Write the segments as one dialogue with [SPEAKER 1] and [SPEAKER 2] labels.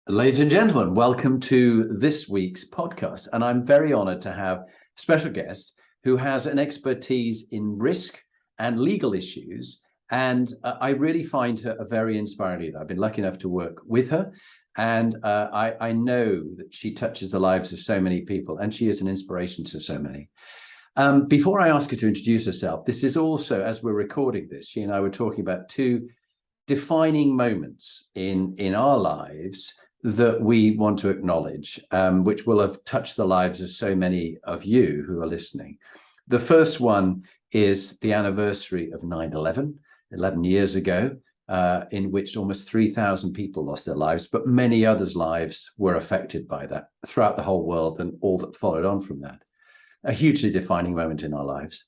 [SPEAKER 1] Ladies and gentlemen, welcome to this week's podcast. And I'm very honored to have a special guest who has an expertise in risk and legal issues. And I really find her a very inspiring leader. I've been lucky enough to work with her. And I know that she touches the lives of so many people, and she is an inspiration to so many. Before I ask her to introduce herself, this is also, as we're recording this, she and I were talking about two defining moments in our lives that we want to acknowledge, which will have touched the lives of so many of you who are listening. The first one is the anniversary of 9/11, 11 years ago, in which almost 3,000 people lost their lives, but many others' lives were affected by that throughout the whole world and all that followed on from that. A hugely defining moment in our lives.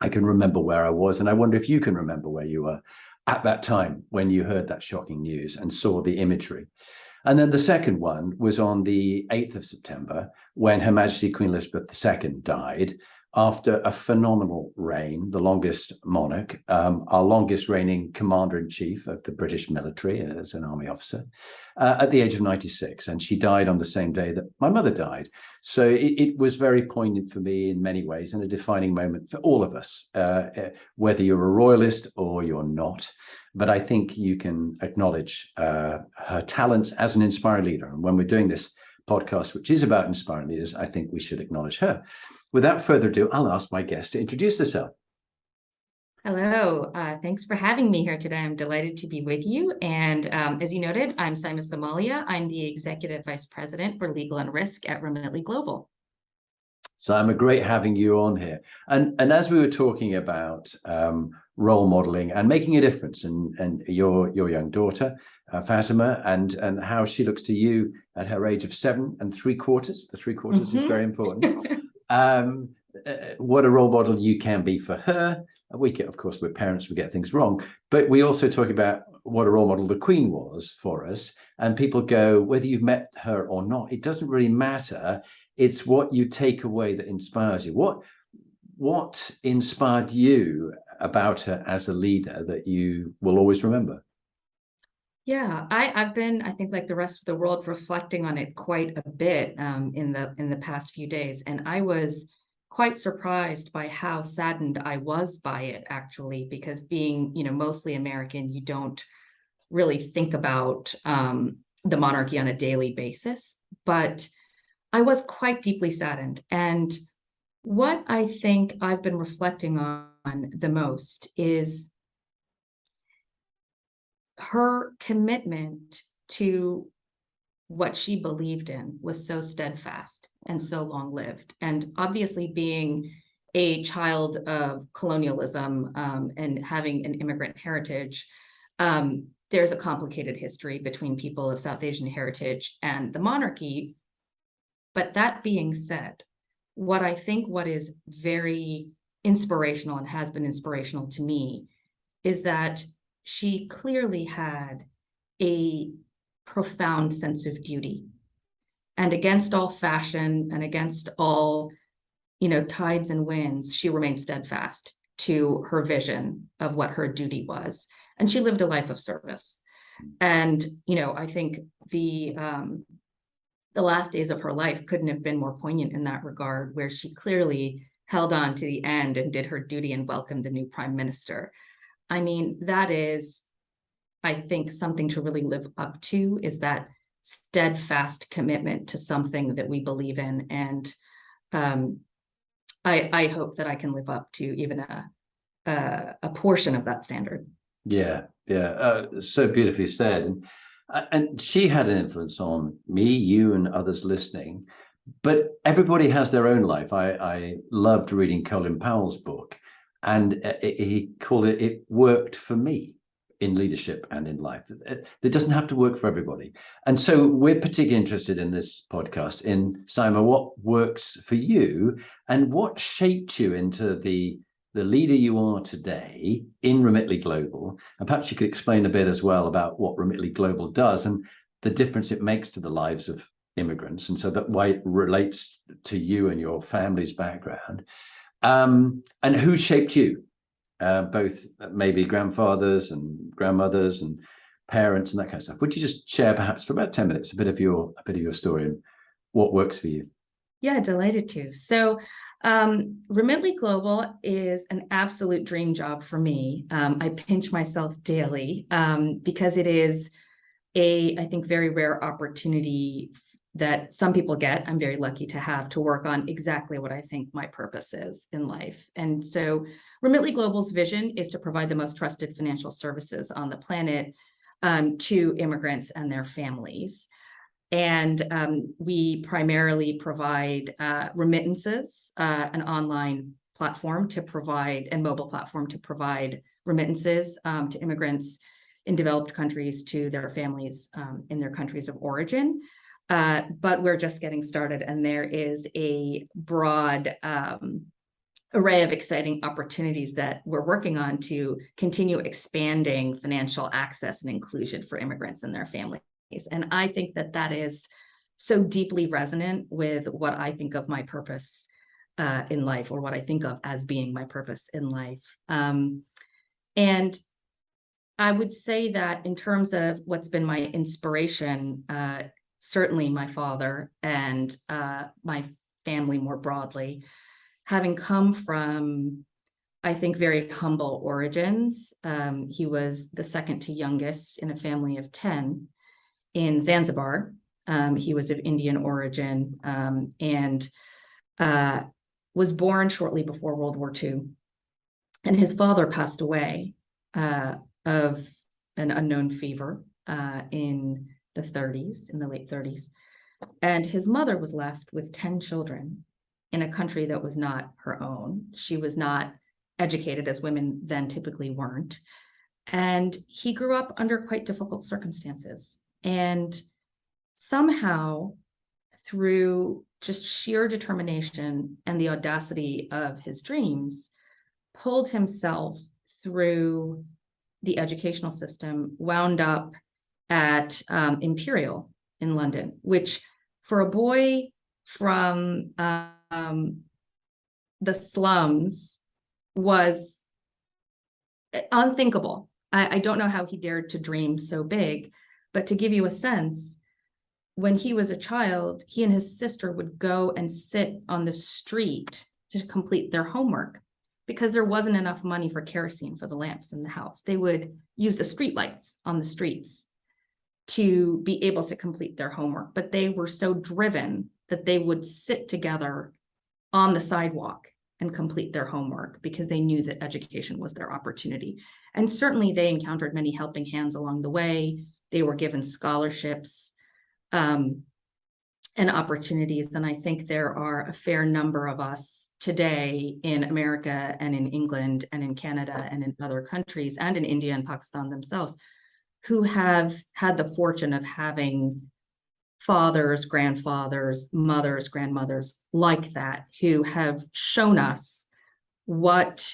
[SPEAKER 1] I can remember where I was, and I wonder if you can remember where you were at that time when you heard that shocking news and saw the imagery. And then the second one was on the 8th of September, when Her Majesty Queen Elizabeth II died after a phenomenal reign, the longest monarch, our longest reigning commander-in-chief of the British military as an army officer, at the age of 96. And she died on the same day that my mother died. So it was very poignant for me in many ways, and a defining moment for all of us, whether you're a royalist or you're not. But I think you can acknowledge her talents as an inspiring leader. And when we're doing this podcast, which is about inspiring leaders, I think we should acknowledge her. Without further ado, I'll ask my guest to introduce herself.
[SPEAKER 2] Hello, thanks for having me here today. I'm delighted to be with you. And as you noted, I'm Saema Somalya. I'm the Executive Vice President for Legal and Risk at Remitly Global.
[SPEAKER 1] So I'm great having you on here. And as we were talking about role modeling and making a difference, and your young daughter, Fatima, and how she looks to you at her age of 7 3/4. The 3/4 is very important. What a role model you can be for her. We get, of course, we're parents, we get things wrong, but we also talk about what a role model the Queen was for us. And people go, whether you've met her or not, it doesn't really matter. It's what you take away that inspires you. What inspired you about her as a leader that you will always remember?
[SPEAKER 2] Yeah, I've been, I think, like the rest of the world, reflecting on it quite a bit in the past few days, and I was quite surprised by how saddened I was by it, actually, because being, mostly American, you don't really think about the monarchy on a daily basis. But I was quite deeply saddened, and what I think I've been reflecting on the most is her commitment to what she believed in was so steadfast and so long-lived. And obviously, being a child of colonialism and having an immigrant heritage, there's a complicated history between people of South Asian heritage and the monarchy. But that being said, what is very inspirational and has been inspirational to me is that she clearly had a profound sense of duty, and against all fashion and against all, tides and winds, she remained steadfast to her vision of what her duty was. And she lived a life of service. And, I think the last days of her life couldn't have been more poignant in that regard, where she clearly held on to the end and did her duty and welcomed the new prime minister. I mean, that is, I think, something to really live up to, is that steadfast commitment to something that we believe in. And I hope that I can live up to even a portion of that standard.
[SPEAKER 1] Yeah. So beautifully said. And she had an influence on me, you, and others listening. But everybody has their own life. I loved reading Colin Powell's book, and he called it "It Worked for Me" in leadership and in life. It doesn't have to work for everybody. And so we're particularly interested in this podcast in, Saema, what works for you and what shaped you into the leader you are today in Remitly Global. And perhaps you could explain a bit as well about what Remitly Global does and the difference it makes to the lives of immigrants, and so that why it relates to you and your family's background. And who shaped you? Both maybe grandfathers and grandmothers, and parents and that kind of stuff. Would you just share perhaps for about 10 minutes, a bit of your story and what works for you?
[SPEAKER 2] Yeah, delighted to. So Remitly Global is an absolute dream job for me. I pinch myself daily because it is I think, very rare opportunity that some people get. I'm very lucky to have to work on exactly what I think my purpose is in life. And so Remitly Global's vision is to provide the most trusted financial services on the planet to immigrants and their families. And we primarily provide remittances, an online platform to provide, and mobile platform to provide remittances to immigrants in developed countries to their families in their countries of origin. But we're just getting started, and there is a broad array of exciting opportunities that we're working on to continue expanding financial access and inclusion for immigrants and their families. And I think that that is so deeply resonant with what I think of my purpose in life, or what I think of as being my purpose in life. And I would say that in terms of what's been my inspiration, certainly my father and my family more broadly, having come from, I think, very humble origins. He was the second to youngest in a family of 10 in Zanzibar. He was of Indian origin and was born shortly before World War II. And his father passed away of an unknown fever in the 30s, in the late 30s. And his mother was left with 10 children in a country that was not her own. She was not educated, as women then typically weren't. And he grew up under quite difficult circumstances. And somehow, through just sheer determination and the audacity of his dreams, pulled himself through the educational system, wound up at Imperial in London, which for a boy from the slums was unthinkable. I don't know how he dared to dream so big, but to give you a sense, when he was a child, he and his sister would go and sit on the street to complete their homework because there wasn't enough money for kerosene for the lamps in the house. They would use the street lights on the streets to be able to complete their homework, but they were so driven that they would sit together on the sidewalk and complete their homework because they knew that education was their opportunity. And certainly they encountered many helping hands along the way. They were given scholarships and opportunities. And I think there are a fair number of us today in America and in England and in Canada and in other countries and in India and Pakistan themselves who have had the fortune of having fathers, grandfathers, mothers, grandmothers like that, who have shown us what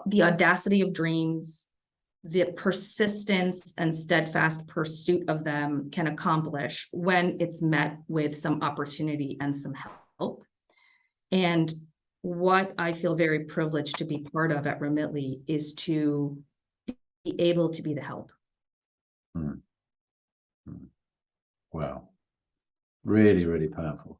[SPEAKER 2] the audacity of dreams, the persistence and steadfast pursuit of them can accomplish when it's met with some opportunity and some help. And what I feel very privileged to be part of at Remitly is to be able to be the help.
[SPEAKER 1] Mm. Mm. Wow. Really, really powerful.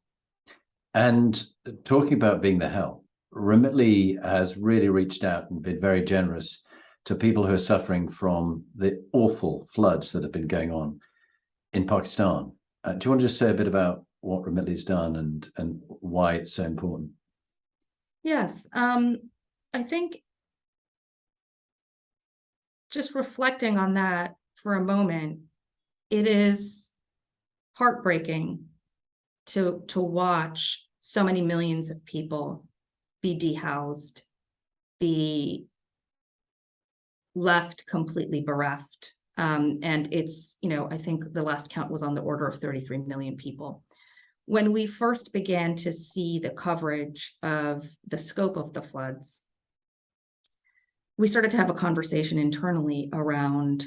[SPEAKER 1] And talking about being the help, Remitly has really reached out and been very generous to people who are suffering from the awful floods that have been going on in Pakistan. Do you want to just say a bit about what Remitly's done and why it's so important?
[SPEAKER 2] Yes. I think just reflecting on that for a moment, it is heartbreaking to watch so many millions of people be dehoused, be left completely bereft. And it's, I think the last count was on the order of 33 million people. When we first began to see the coverage of the scope of the floods, we started to have a conversation internally around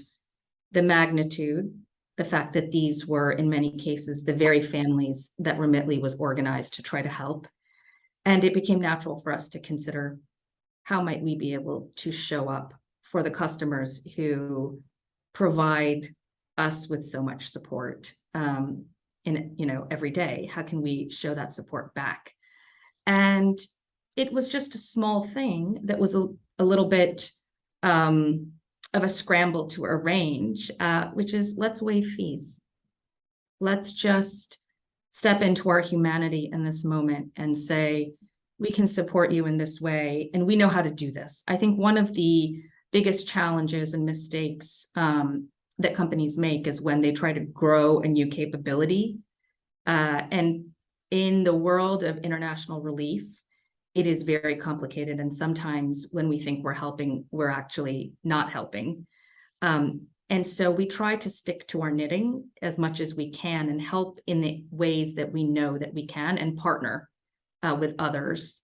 [SPEAKER 2] the magnitude, the fact that these were, in many cases, the very families that Remitly was organized to try to help. And it became natural for us to consider how might we be able to show up for the customers who provide us with so much support every day? How can we show that support back? And it was just a small thing that was a little bit of a scramble to arrange, which is, let's waive fees. Let's just step into our humanity in this moment and say, we can support you in this way, and we know how to do this. I think one of the biggest challenges and mistakes that companies make is when they try to grow a new capability. And in the world of international relief, it is very complicated. And sometimes when we think we're helping, we're actually not helping. And so we try to stick to our knitting as much as we can and help in the ways that we know that we can, and partner with others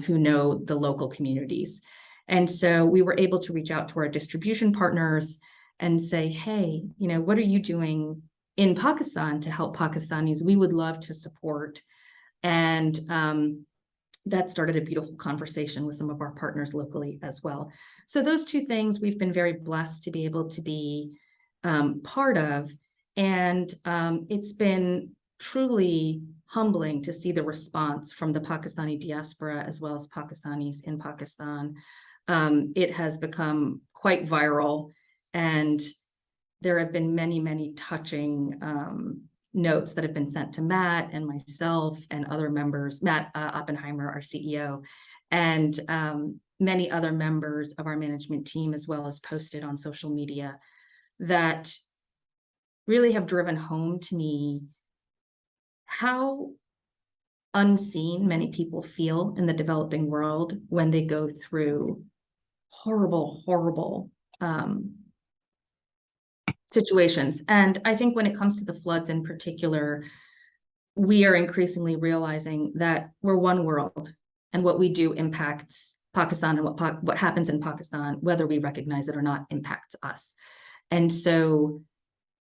[SPEAKER 2] who know the local communities. And so we were able to reach out to our distribution partners and say, hey, what are you doing in Pakistan to help Pakistanis? We would love to support. And that started a beautiful conversation with some of our partners locally as well. So those two things we've been very blessed to be able to be part of. And it's been truly humbling to see the response from the Pakistani diaspora as well as Pakistanis in Pakistan. It has become quite viral, and there have been many, many touching notes that have been sent to Matt and myself and other members, Matt Oppenheimer, our CEO, and many other members of our management team, as well as posted on social media, that really have driven home to me how unseen many people feel in the developing world when they go through horrible, horrible situations. And I think when it comes to the floods in particular, we are increasingly realizing that we're one world, and what we do impacts Pakistan, and what happens in Pakistan, whether we recognize it or not, impacts us. And so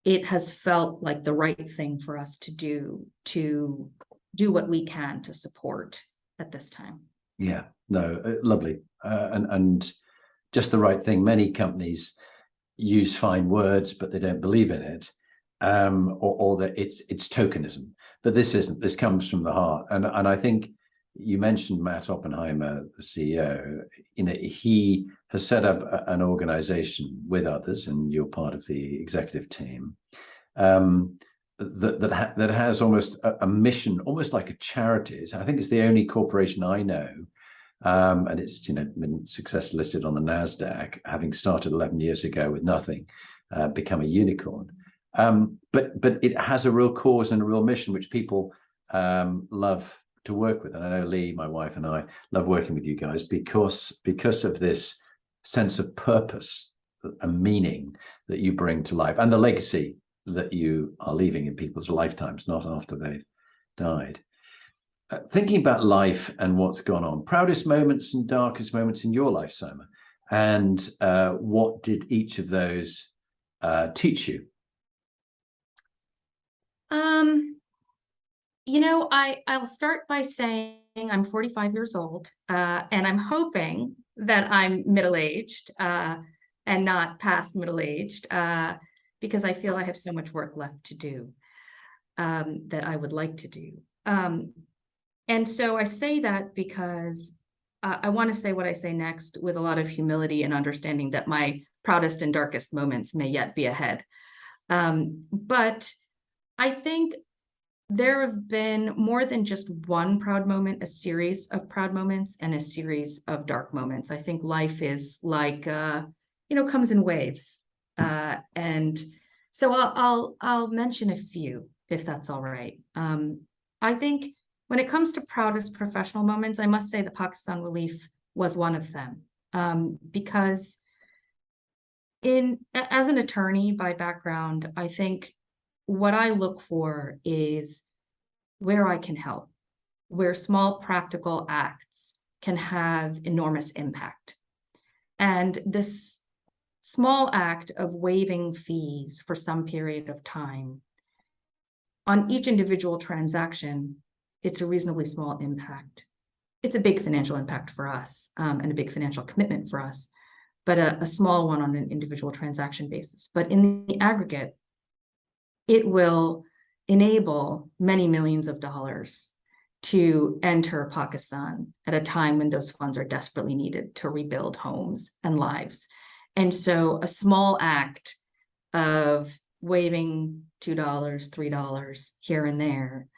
[SPEAKER 2] it has felt like the right thing for us to do what we can to support at this time.
[SPEAKER 1] Yeah, no, lovely. And just the right thing. Many companies use fine words, but they don't believe in it, or that it's tokenism. But this isn't. This comes from the heart. And I think you mentioned Matt Oppenheimer, the CEO. He has set up an organization with others, and you're part of the executive team, that has almost a mission, almost like a charity. I think it's the only corporation I know, and it's been successfully listed on the NASDAQ, having started 11 years ago with nothing, become a unicorn. But it has a real cause and a real mission, which people love to work with. And I know Lee, my wife, and I love working with you guys because of this sense of purpose and meaning that you bring to life, and the legacy that you are leaving in people's lifetimes, not after they've died. Thinking about life and what's gone on, proudest moments and darkest moments in your life, Saema, and what did each of those teach you?
[SPEAKER 2] I'll start by saying I'm 45 years old, and I'm hoping that I'm middle-aged and not past middle-aged, because I feel I have so much work left to do that I would like to do. And so I say that because I want to say what I say next with a lot of humility and understanding that my proudest and darkest moments may yet be ahead. But I think there have been more than just one proud moment, a series of proud moments and a series of dark moments. I think life is like, comes in waves. And so I'll mention a few, if that's all right. I think when it comes to proudest professional moments, I must say the Pakistan relief was one of them, because as an attorney by background, I think what I look for is where I can help, where small practical acts can have enormous impact. And this small act of waiving fees for some period of time on each individual transaction, it's a reasonably small impact. It's a big financial impact for us, and a big financial commitment for us. but a small one on an individual transaction basis. But in the aggregate, it will enable many millions of dollars to enter Pakistan at a time when those funds are desperately needed to rebuild homes and lives. And so a small act of waiving $2, $3 here and there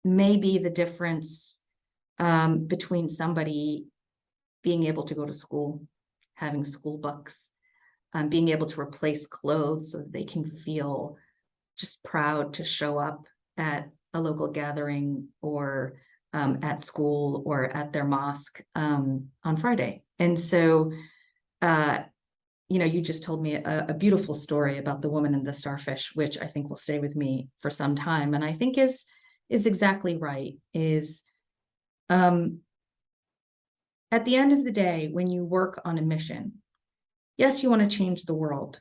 [SPEAKER 2] may be the difference between somebody being able to go to school, having school books, being able to replace clothes so that they can feel just proud to show up at a local gathering or at school or at their mosque on Friday. And so, you just told me a beautiful story about the woman and the starfish, which I think will stay with me for some time. And I think is exactly right, is at the end of the day, when you work on a mission, yes, you want to change the world,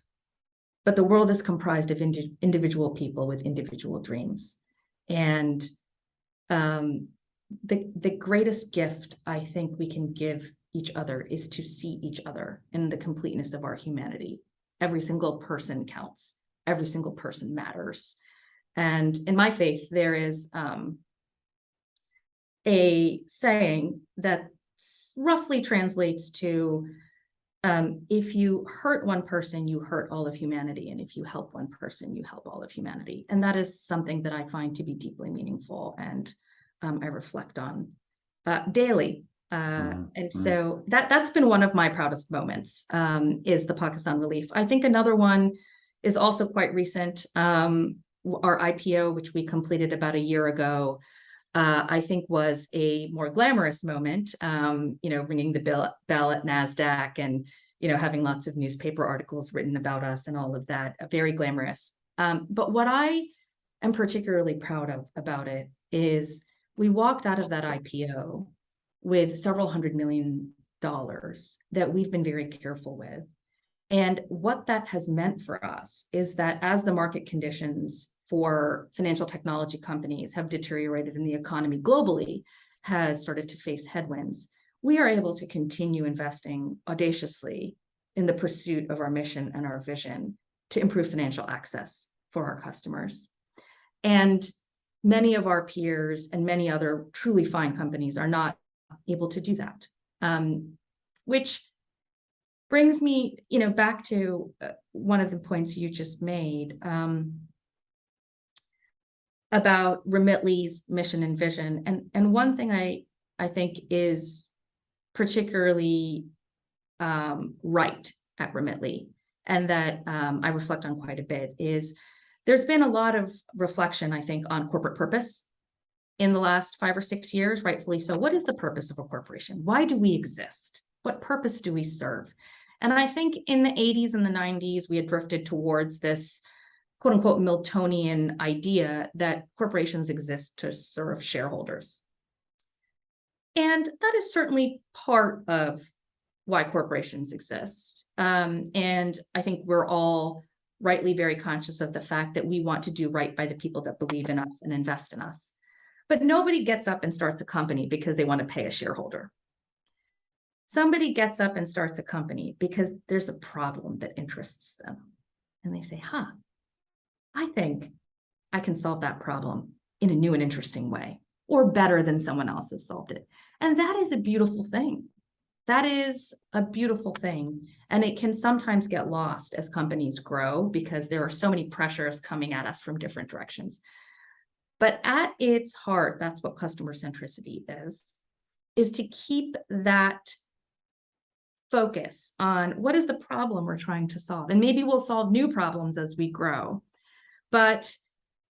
[SPEAKER 2] but the world is comprised of individual people with individual dreams. And the greatest gift I think we can give each other is to see each other in the completeness of our humanity. Every single person counts. Every single person matters. And in my faith, there is a saying that roughly translates to, if you hurt one person, you hurt all of humanity. And if you help one person, you help all of humanity. And that is something that I find to be deeply meaningful and I reflect on daily. And so that's been one of my proudest moments, is the Pakistan relief. I think another one is also quite recent. Our IPO, which we completed about a year ago, I think was a more glamorous moment, ringing the bell at NASDAQ and, having lots of newspaper articles written about us and all of that, very glamorous. But what I am particularly proud of about it is we walked out of that IPO with several $100 million that we've been very careful with. And what that has meant for us is that as the market conditions for financial technology companies have deteriorated and the economy globally has started to face headwinds, we are able to continue investing audaciously in the pursuit of our mission and our vision to improve financial access for our customers. And many of our peers and many other truly fine companies are not able to do that, which brings me, back to one of the points you just made about Remitly's mission and vision. And one thing I think is particularly right at Remitly, and that I reflect on quite a bit, is there's been a lot of reflection, I think, on corporate purpose in the last 5 or 6 years, rightfully so. What is the purpose of a corporation? Why do we exist? What purpose do we serve? And I think in the 80s and the 90s, we had drifted towards this quote unquote Miltonian idea that corporations exist to serve shareholders. And that is certainly part of why corporations exist. And I think we're all rightly very conscious of the fact that we want to do right by the people that believe in us and invest in us. But nobody gets up and starts a company because they want to pay a shareholder. Somebody gets up and starts a company because there's a problem that interests them. And they say, I think I can solve that problem in a new and interesting way, or better than someone else has solved it. And that is a beautiful thing. That is a beautiful thing. And it can sometimes get lost as companies grow because there are so many pressures coming at us from different directions. But at its heart, that's what customer centricity is to keep that focus on what is the problem we're trying to solve. And maybe we'll solve new problems as we grow. But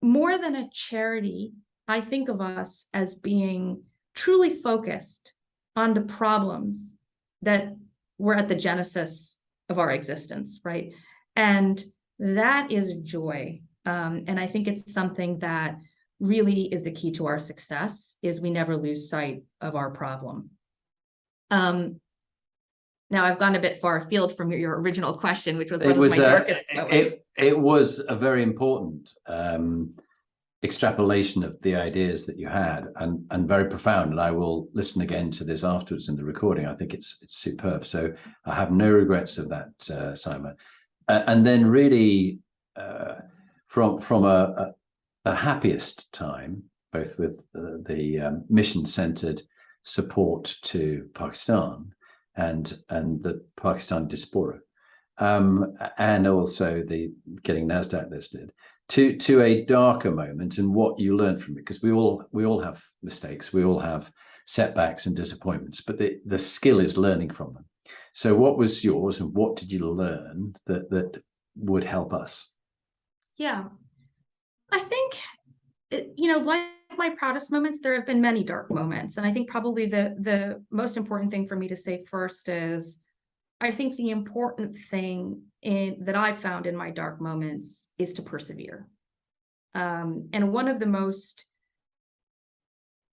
[SPEAKER 2] more than a charity, I think of us as being truly focused on the problems that were at the genesis of our existence, right? And that is a joy. And I think it's something that really is the key to our success, is we never lose sight of our problem. Now I've gone a bit far afield from your original question, which was what was my darkest moment.
[SPEAKER 1] It was a very important extrapolation of the ideas that you had, and very profound. And I will listen again to this afterwards in the recording. I think it's superb. So I have no regrets of that, Saema. And then really from a happiest time, both with the mission-centered support to Pakistan and the Pakistan diaspora, and also the getting NASDAQ listed, to a darker moment, and what you learn from it, because we all have mistakes, we all have setbacks and disappointments, but the skill is learning from them. So what was yours, and what did you learn that would help us?
[SPEAKER 2] Yeah, I think, like my proudest moments, there have been many dark moments. And I think probably the most important thing for me to say first is, I think the important thing that I found in my dark moments is to persevere. And one of the most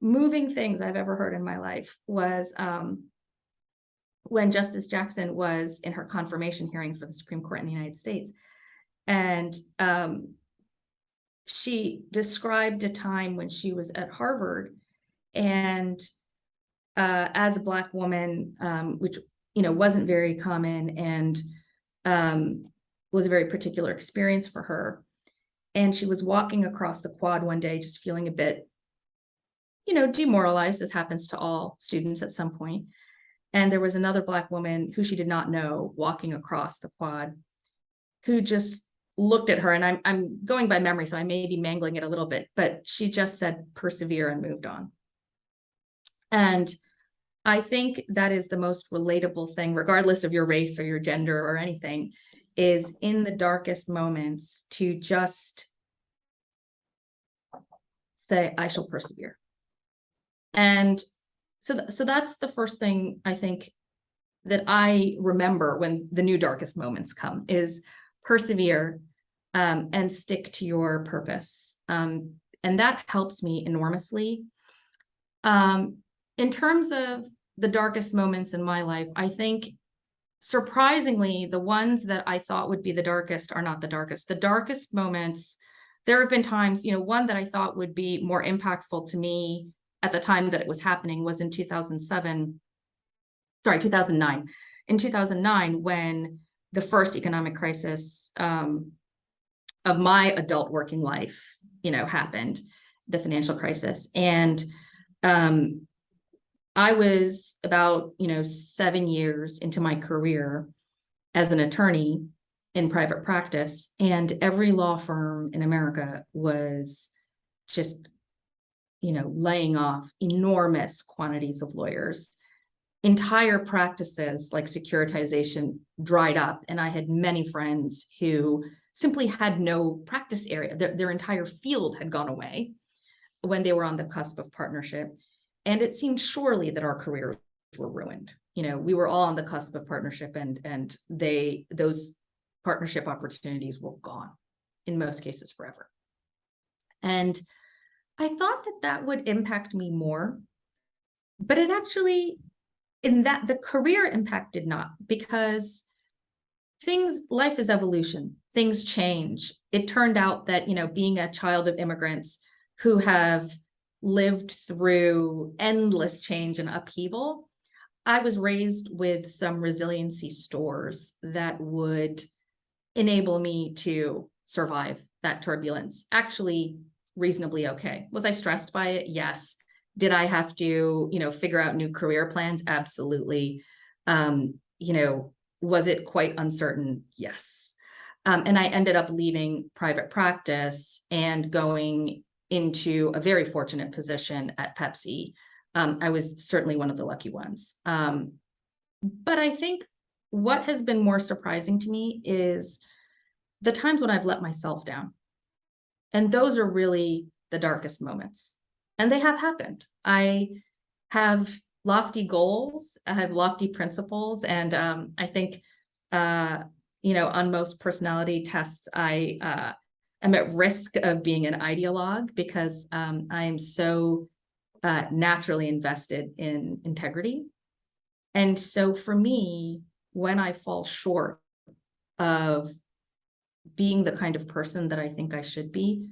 [SPEAKER 2] moving things I've ever heard in my life was when Justice Jackson was in her confirmation hearings for the Supreme Court in the United States. And she described a time when she was at Harvard, and as a Black woman, which wasn't very common, and was a very particular experience for her. And she was walking across the quad one day, just feeling a bit, demoralized, as happens to all students at some point. And there was another Black woman who she did not know walking across the quad, who just looked at her, and I'm going by memory, so I may be mangling it a little bit, but she just said, persevere, and moved on. And I think that is the most relatable thing, regardless of your race or your gender or anything, is in the darkest moments to just say, I shall persevere. And so that's the first thing I think that I remember when the new darkest moments come, is persevere and stick to your purpose. And that helps me enormously. In terms of the darkest moments in my life, I think surprisingly, the ones that I thought would be the darkest are not the darkest. The darkest moments, there have been times, one that I thought would be more impactful to me at the time that it was happening was in 2009. In 2009, when the first economic crisis of my adult working life, happened, the financial crisis. And I was about, 7 years into my career as an attorney in private practice, and every law firm in America was just, laying off enormous quantities of lawyers. Entire practices like securitization dried up, and I had many friends who simply had no practice area. Their entire field had gone away when they were on the cusp of partnership. And it seemed surely that our careers were ruined. We were all on the cusp of partnership, and those partnership opportunities were gone, in most cases forever. And I thought that would impact me more, but it actually, the career impact did not, because life is evolution, things change. It turned out that, being a child of immigrants who have lived through endless change and upheaval, I was raised with some resiliency stores that would enable me to survive that turbulence actually reasonably okay. Was I stressed by it? Yes. Did I have to, figure out new career plans? Absolutely. Was it quite uncertain? Yes. And I ended up leaving private practice and going into a very fortunate position at Pepsi. I was certainly one of the lucky ones. But I think what has been more surprising to me is the times when I've let myself down. And those are really the darkest moments. And they have happened. I have lofty goals, I have lofty principles, and I think, on most personality tests, I am at risk of being an ideologue, because I am so naturally invested in integrity. And so for me, when I fall short of being the kind of person that I think I should be,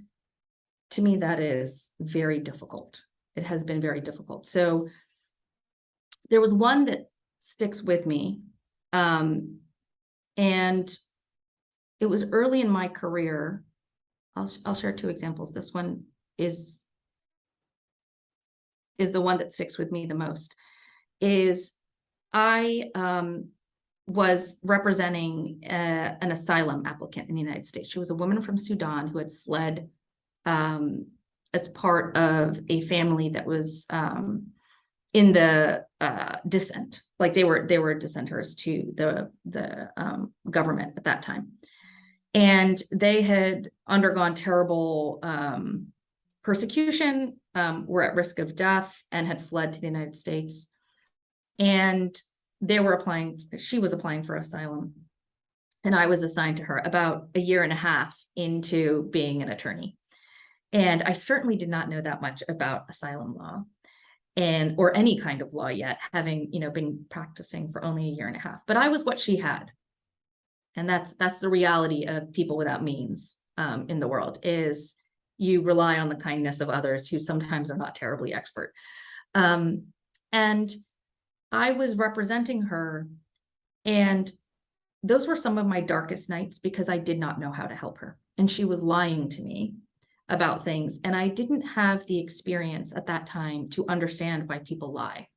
[SPEAKER 2] to me, that is very difficult. It has been very difficult. So there was one that sticks with me. And it was early in my career. I'll share two examples. This one is the one that sticks with me the most. Is I was representing an asylum applicant in the United States. She was a woman from Sudan who had fled as part of a family that was in the dissent. Like they were dissenters to the government at that time. And they had undergone terrible persecution, were at risk of death, and had fled to the United States. And she was applying for asylum. And I was assigned to her about a year and a half into being an attorney. And I certainly did not know that much about asylum law or any kind of law yet, having, been practicing for only a year and a half. But I was what she had. And that's the reality of people without means in the world, is you rely on the kindness of others who sometimes are not terribly expert. And I was representing her, and those were some of my darkest nights because I did not know how to help her. And she was lying to me about things. And I didn't have the experience at that time to understand why people lie.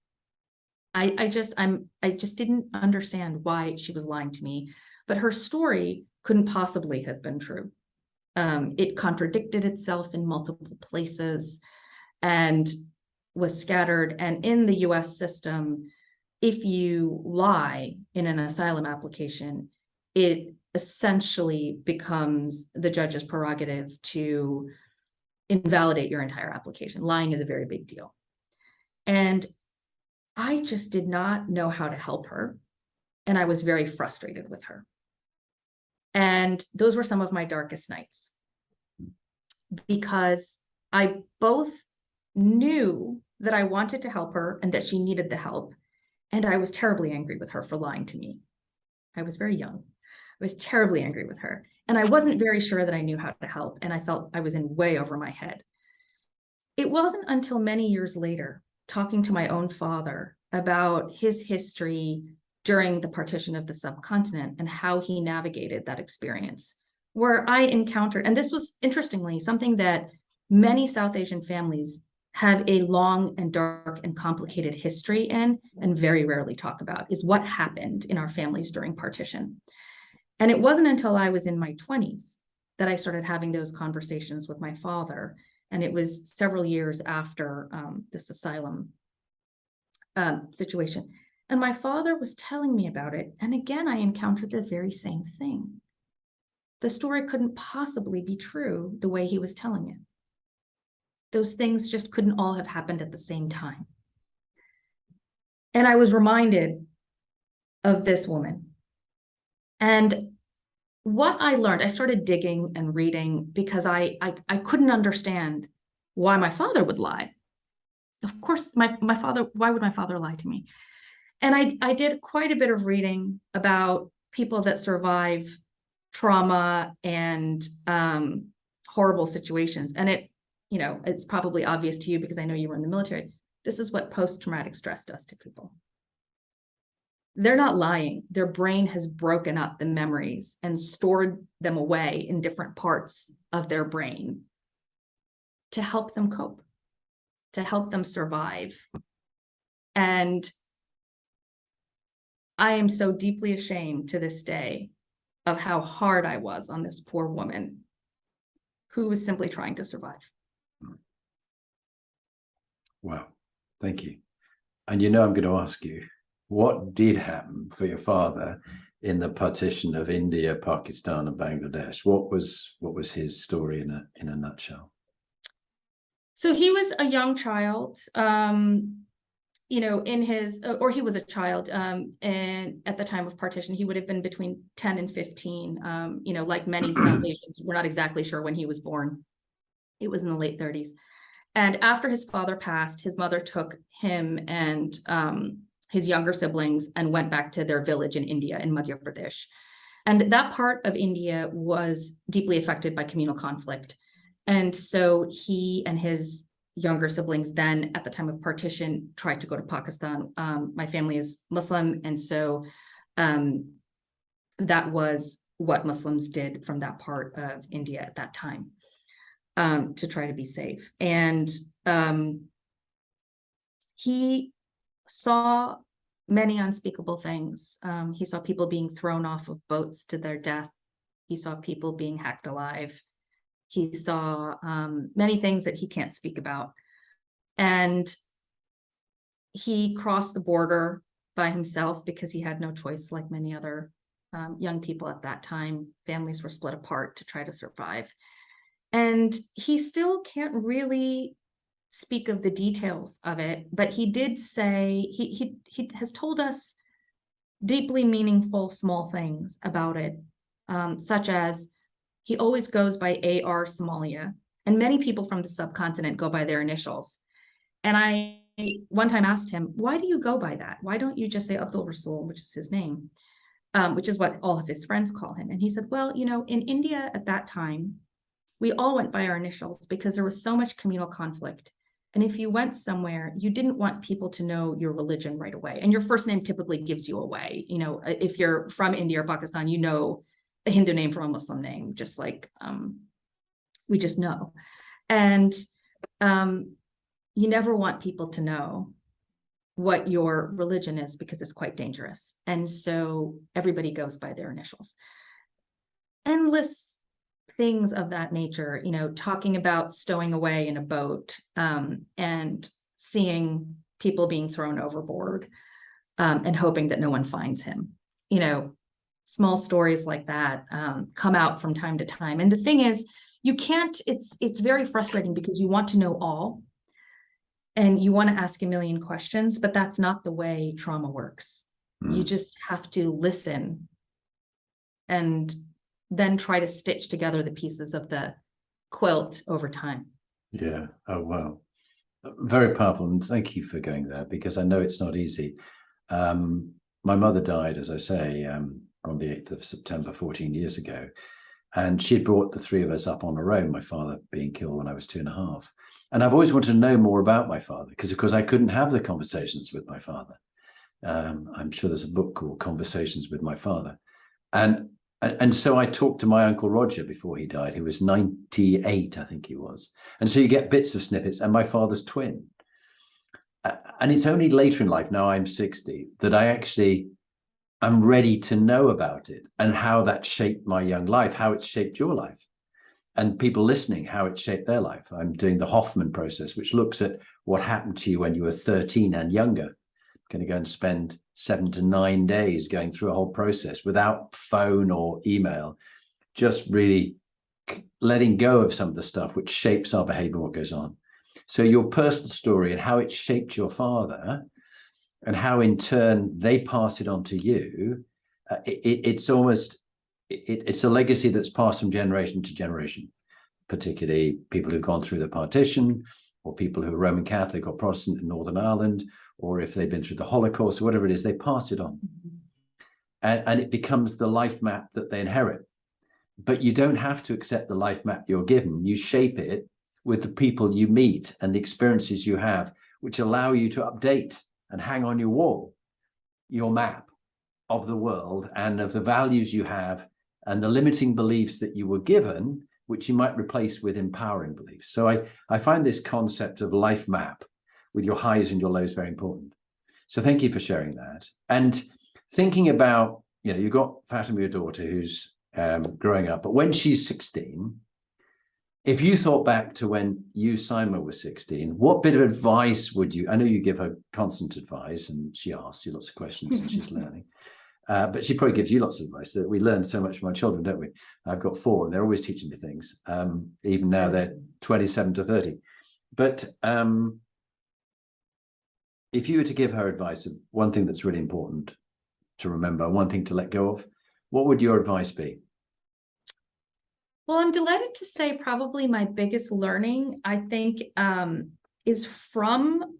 [SPEAKER 2] I just didn't understand why she was lying to me. But her story couldn't possibly have been true. It contradicted itself in multiple places and was scattered. And in the US system, if you lie in an asylum application, it essentially becomes the judge's prerogative to invalidate your entire application. Lying is a very big deal. And I just did not know how to help her. And I was very frustrated with her. And those were some of my darkest nights, because I both knew that I wanted to help her and that she needed the help. And I was terribly angry with her for lying to me. I was very young. I was terribly angry with her. And I wasn't very sure that I knew how to help. And I felt I was in way over my head. It wasn't until many years later, talking to my own father about his history during the partition of the subcontinent and how he navigated that experience, where I encountered, and this was interestingly something that many South Asian families have a long and dark and complicated history in and very rarely talk about, is what happened in our families during partition. And it wasn't until I was in my 20s that I started having those conversations with my father. And it was several years after this asylum situation. And my father was telling me about it. And again, I encountered the very same thing. The story couldn't possibly be true the way he was telling it. Those things just couldn't all have happened at the same time. And I was reminded of this woman. And what I learned, I started digging and reading because I couldn't understand why my father would lie. Of course, my father, why would my father lie to me? And I did quite a bit of reading about people that survive trauma and horrible situations. And it's probably obvious to you because I know you were in the military. This is what post-traumatic stress does to people. They're not lying. Their brain has broken up the memories and stored them away in different parts of their brain to help them cope, to help them survive. And I am so deeply ashamed to this day of how hard I was on this poor woman who was simply trying to survive.
[SPEAKER 1] Wow, thank you. And I'm going to ask you, what did happen for your father in the partition of India, Pakistan, and Bangladesh? What was his story in a nutshell?
[SPEAKER 2] So he was a young child, he was a child, and at the time of partition, he would have been between 10 and 15. Like many South Asians, we're not exactly sure when he was born. It was in the late 30s. And after his father passed, his mother took him and his younger siblings and went back to their village in India, in Madhya Pradesh. And that part of India was deeply affected by communal conflict. And so he and his younger siblings then, at the time of partition, tried to go to Pakistan. My family is Muslim, and so that was what Muslims did from that part of India at that time, to try to be safe. And he saw many unspeakable things. He saw people being thrown off of boats to their death. He saw people being hacked alive. He saw many things that he can't speak about. And he crossed the border by himself because he had no choice, like many other young people at that time. Families were split apart to try to survive. And he still can't really speak of the details of it, but he did say, he has told us deeply meaningful small things about it, such as he always goes by A.R. Somalya, and many people from the subcontinent go by their initials. And I one time asked him, why do you go by that? Why don't you just say Abdul Rasul, which is his name, which is what all of his friends call him? And he said, well, you know, in India at that time, we all went by our initials because there was so much communal conflict. And if you went somewhere, you didn't want people to know your religion right away. And your first name typically gives you away. You know, if you're from India or Pakistan, you know a Hindu name from a Muslim name, just like we just know. And you never want people to know what your religion is because it's quite dangerous. And so everybody goes by their initials. Endless things of that nature, you know, talking about stowing away in a boat and seeing people being thrown overboard and hoping that no one finds him. You know, small stories like that come out from time to time. And the thing is, you can't, it's very frustrating because you want to know all and you want to ask a million questions, but that's not the way trauma works. You just have to listen and then try to stitch together the pieces of the quilt over time.
[SPEAKER 1] Yeah. Oh, wow. Very powerful. And thank you for going there, because I know it's not easy. My mother died, as I say, on the 8th of September, 14 years ago. And she brought the three of us up on her own, my father being killed when I was 2.5. And I've always wanted to know more about my father because, of course, I couldn't have the conversations with my father. I'm sure there's a book called Conversations with My Father. And so I talked to my Uncle Roger before he died. He was 98, I think he was. And so you get bits of snippets, and my father's twin. And it's only later in life, now I'm 60, that I'm ready to know about it and how that shaped my young life, how it shaped your life. And people listening, how it shaped their life. I'm doing the Hoffman process, which looks at what happened to you when you were 13 and younger. I'm going to go and spend 7 to 9 days going through a whole process without phone or email, just really letting go of some of the stuff which shapes our behavior, what goes on. So your personal story and how it shaped your father and how in turn they pass it on to you, it's a legacy that's passed from generation to generation, particularly people who've gone through the partition, or people who are Roman Catholic or Protestant in Northern Ireland, or if they've been through the Holocaust or whatever it is, they pass it on. And it becomes the life map that they inherit. But you don't have to accept the life map you're given. You shape it with the people you meet and the experiences you have, which allow you to update and hang on your wall your map of the world and of the values you have and the limiting beliefs that you were given, which you might replace with empowering beliefs. So I find this concept of life map with your highs and your lows very important. So thank you for sharing that. And thinking about, you know, you've got Fatima, your daughter, who's growing up, but when she's 16, if you thought back to when you, Saema, was 16, what bit of advice would you, I know you give her constant advice and she asks you lots of questions and she's learning, but she probably gives you lots of advice. That we learn so much from our children, don't we? I've got 4 and they're always teaching me things. Even now they're 27 to 30. But if you were to give her advice of one thing that's really important to remember, one thing to let go of, what would your advice be?
[SPEAKER 2] Well, I'm delighted to say probably my biggest learning, I think, is from,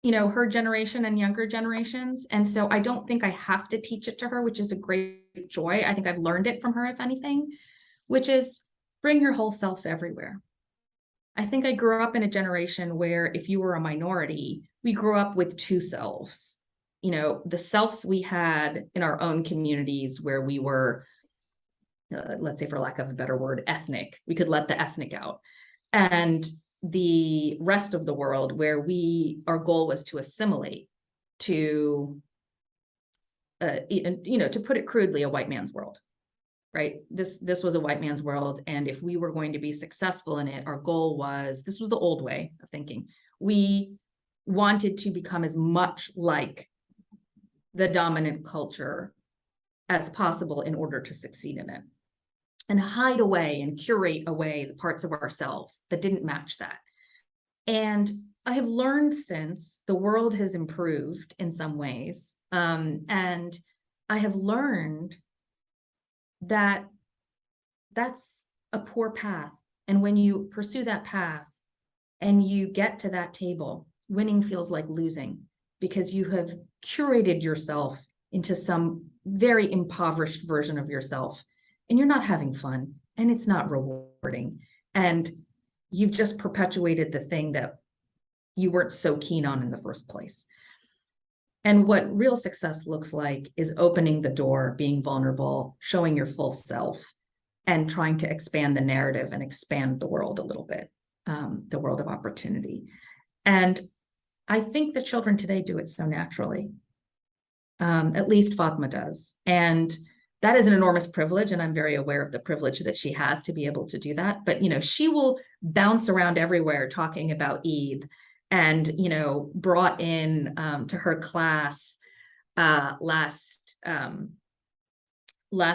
[SPEAKER 2] you know, her generation and younger generations. And so I don't think I have to teach it to her, which is a great joy. I think I've learned it from her, if anything, which is bring your whole self everywhere. I think I grew up in a generation where if you were a minority, we grew up with two selves. You know, the self we had in our own communities where we were, let's say for lack of a better word, ethnic. We could let the ethnic out. And the rest of the world where our goal was to assimilate to, to put it crudely, a white man's world. Right? This was a white man's world. And if we were going to be successful in it, our goal was, this was the old way of thinking. We wanted to become as much like the dominant culture as possible in order to succeed in it, and hide away and curate away the parts of ourselves that didn't match that. And I have learned since the world has improved in some ways. And I have learned that that's a poor path. And when you pursue that path and you get to that table, winning feels like losing because you have curated yourself into some very impoverished version of yourself, and you're not having fun, and it's not rewarding. And you've just perpetuated the thing that you weren't so keen on in the first place. And what real success looks like is opening the door, being vulnerable, showing your full self, and trying to expand the narrative and expand the world a little bit, the world of opportunity. And I think the children today do it so naturally. At least Fatma does. And that is an enormous privilege. And I'm very aware of the privilege that she has to be able to do that. But, she will bounce around everywhere talking about Eid, and, brought in to her class last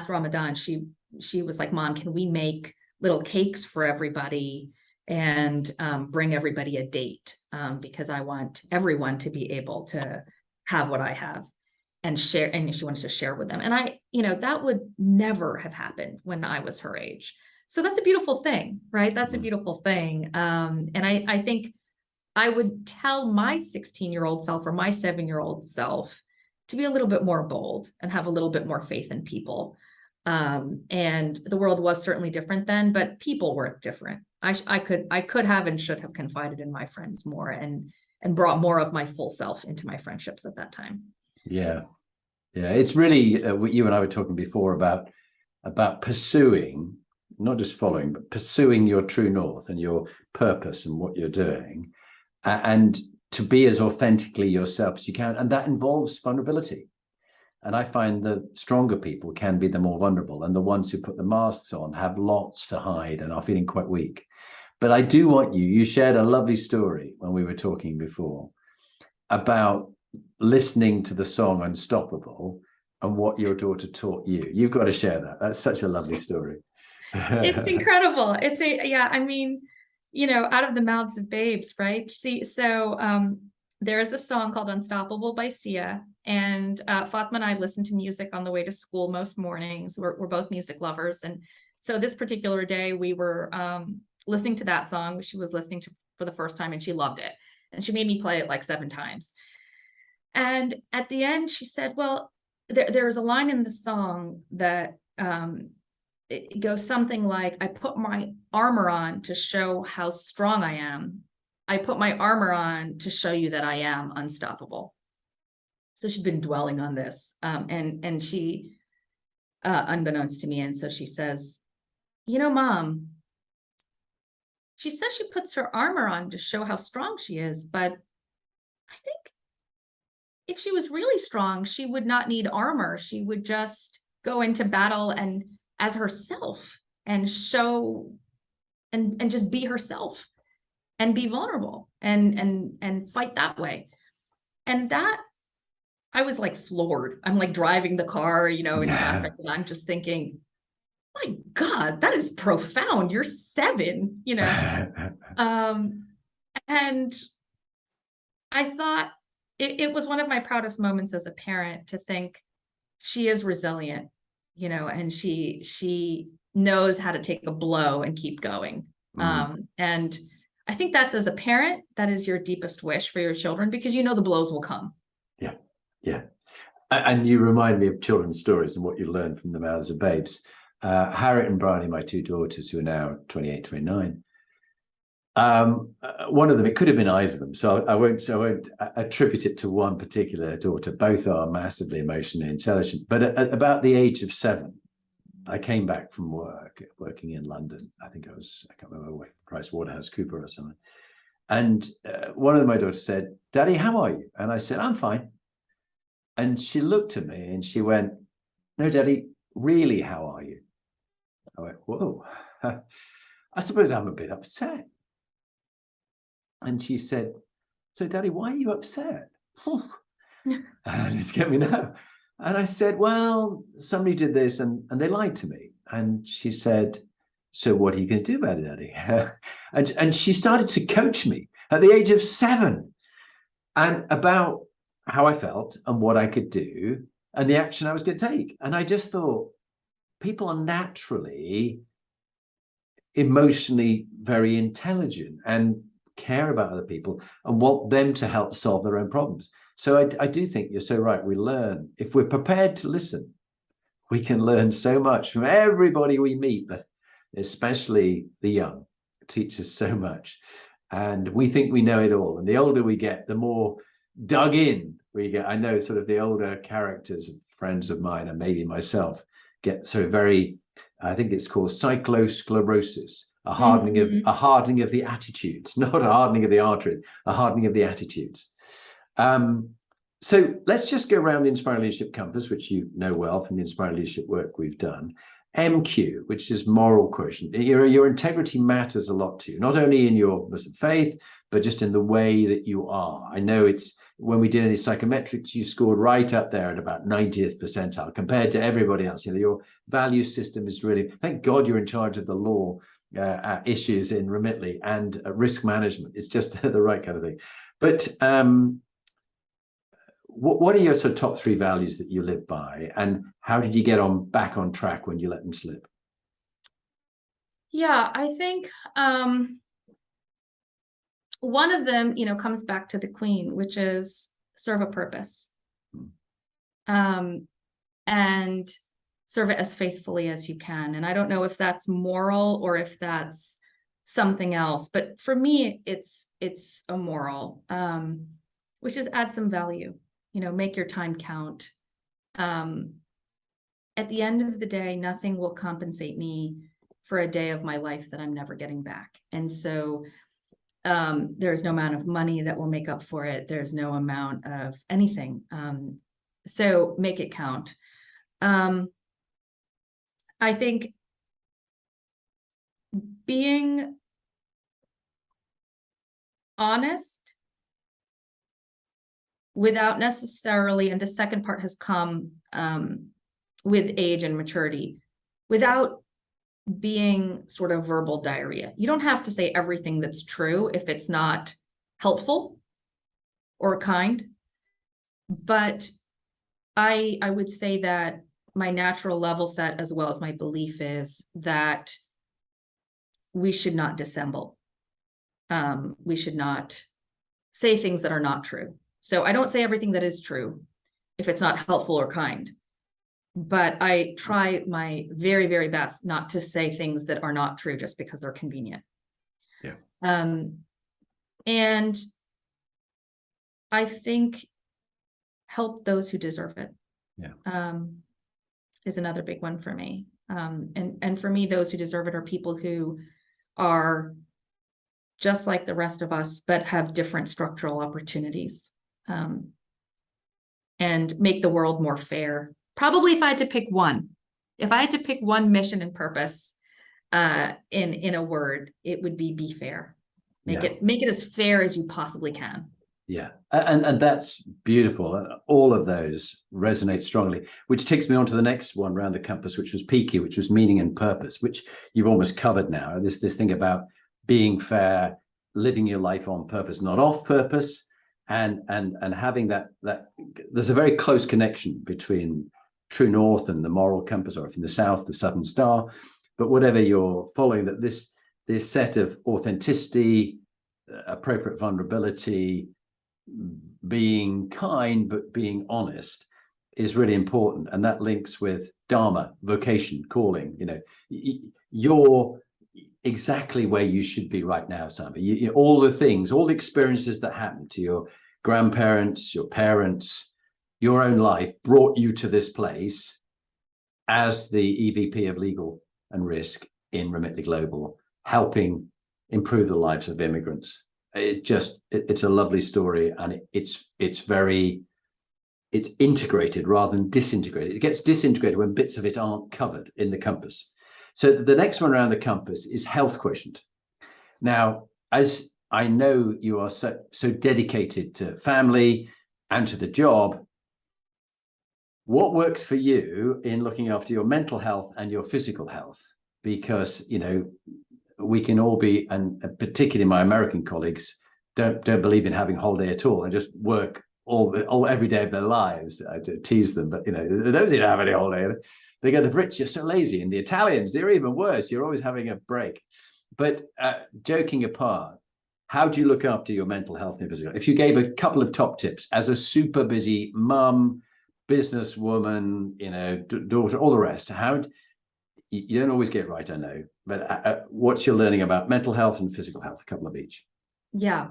[SPEAKER 2] Ramadan. She was like, Mom, can we make little cakes for everybody and bring everybody a date? Because I want everyone to be able to have what I have and share. And she wanted to share with them. And that would never have happened when I was her age. So that's a beautiful thing, right? That's a beautiful thing. And I think I would tell my 16-year-old self or my 7-year-old self to be a little bit more bold and have a little bit more faith in people. And the world was certainly different then, but people were different. I could have and should have confided in my friends more and brought more of my full self into my friendships at that time.
[SPEAKER 1] Yeah. It's really what you and I were talking before about pursuing, not just following, but pursuing your true north and your purpose and what you're doing, and to be as authentically yourself as you can. And that involves vulnerability. And I find the stronger people can be the more vulnerable, and the ones who put the masks on have lots to hide and are feeling quite weak. But I do want you shared a lovely story when we were talking before about listening to the song Unstoppable and what your daughter taught you. You've got to share that. That's such a lovely story.
[SPEAKER 2] It's incredible. Out of the mouths of babes, right? See, so there is a song called Unstoppable by Sia, and Fatma and I listen to music on the way to school most mornings. We're both music lovers. And so this particular day we were listening to that song, which she was listening to for the first time, and she loved it. And she made me play it like 7 times. And at the end, she said, well, there is a line in the song that it goes something like, I put my armor on to show how strong I am. I put my armor on to show you that I am unstoppable. So she'd been dwelling on this, and she, unbeknownst to me, and so she says, Mom, she says she puts her armor on to show how strong she is, but I think if she was really strong, she would not need armor. She would just go into battle and as herself and show and just be herself and be vulnerable and fight that way. And that, I was like floored. I'm like driving the car, in traffic, and I'm just thinking, my God, that is profound. You're 7, and I thought it was one of my proudest moments as a parent to think she is resilient, and she knows how to take a blow and keep going. And I think that's, as a parent, that is your deepest wish for your children, because the blows will come.
[SPEAKER 1] Yeah. And you remind me of children's stories and what you learn from the mouths of babes. Harriet and Bryony, my 2 daughters, who are now 28, 29, One of them, it could have been either of them. So I won't attribute it to one particular daughter. Both are massively emotionally intelligent. But at about the age of 7, I came back from working in London. I can't remember, PricewaterhouseCoopers or something. And one of my daughters said, "Daddy, how are you?" And I said, "I'm fine." And she looked at me and she went, "No, Daddy, really, how are you?" I went, "Whoa, I suppose I'm a bit upset." And she said, "So, Daddy, why are you upset?" And it's get me now. And I said, "Well, somebody did this and they lied to me." And she said, "So what are you going to do about it, Daddy?" and she started to coach me at the age of 7 and about how I felt and what I could do and the action I was going to take. And I just thought, people are naturally emotionally very intelligent and care about other people and want them to help solve their own problems. So I do think you're so right. We learn, if we're prepared to listen, we can learn so much from everybody we meet, but especially the young. It teaches so much. And we think we know it all. And the older we get, the more dug in we get. I know sort of the older characters, friends of mine, and maybe myself, get so very, I think it's called cyclosclerosis, a hardening of the attitudes, not a hardening of the artery, a hardening of the attitudes. So let's just go around the Inspiring Leadership Compass, which you know well from the Inspiring Leadership work we've done. MQ, which is moral quotient. Your integrity matters a lot to you, not only in your Muslim faith, but just in the way that you are. I know it's, when we did any psychometrics, you scored right up there at about 90th percentile compared to everybody else. You know, your value system is really, thank God you're in charge of the law issues in Remitly and risk management. It's just the right kind of thing. But what are your sort of top 3 values that you live by, and how did you get back on track when you let them slip?
[SPEAKER 2] Yeah, I think one of them, comes back to the Queen, which is serve a purpose, and serve it as faithfully as you can. And I don't know if that's moral or if that's something else, but for me, it's a moral, which is add some value. Make your time count. At the end of the day, nothing will compensate me for a day of my life that I'm never getting back. And so there's no amount of money that will make up for it. There's no amount of anything. So make it count. I think being honest without necessarily, and the second part has come with age and maturity, without being sort of verbal diarrhea. You don't have to say everything that's true if it's not helpful or kind. But I would say that my natural level set, as well as my belief, is that we should not dissemble. We should not say things that are not true. So I don't say everything that is true if it's not helpful or kind, but I try my very, very best not to say things that are not true just because they're convenient.
[SPEAKER 1] Yeah.
[SPEAKER 2] And I think help those who deserve it.
[SPEAKER 1] Yeah.
[SPEAKER 2] Is another big one for me. And for me, those who deserve it are people who are just like the rest of us, but have different structural opportunities, and make the world more fair. Probably if I had to pick one mission and purpose in a word, it would be fair. Make it as fair as you possibly can.
[SPEAKER 1] Yeah, and that's beautiful. And all of those resonate strongly, which takes me on to the next one around the compass, which was PQ, which was meaning and purpose, which you've almost covered now. This thing about being fair, living your life on purpose, not off purpose, and having that there's a very close connection between true north and the moral compass, or from the south, the southern star. But whatever you're following, that this set of authenticity, appropriate vulnerability, being kind but being honest is really important, and that links with dharma, vocation, calling. exactly where you should be right now, Saema. All the things, all the experiences that happened to your grandparents, your parents, your own life brought you to this place as the EVP of Legal and Risk in Remitly Global, helping improve the lives of immigrants. It's a lovely story, and it's integrated rather than disintegrated. It gets disintegrated when bits of it aren't covered in the compass. So the next one around the compass is health quotient. Now, as I know you are so dedicated to family and to the job, what works for you in looking after your mental health and your physical health? Because, we can all be, and particularly my American colleagues, don't believe in having a holiday at all and just work every day of their lives. I tease them, but they don't seem to have any holiday. They go, the Brits, you're so lazy, and the Italians, they're even worse. You're always having a break. But joking apart, how do you look after your mental health and physical? If you gave a couple of top tips as a super busy mum, businesswoman, daughter, all the rest, you don't always get it right, I know, but what's your learning about mental health and physical health? A couple of each.
[SPEAKER 2] Yeah,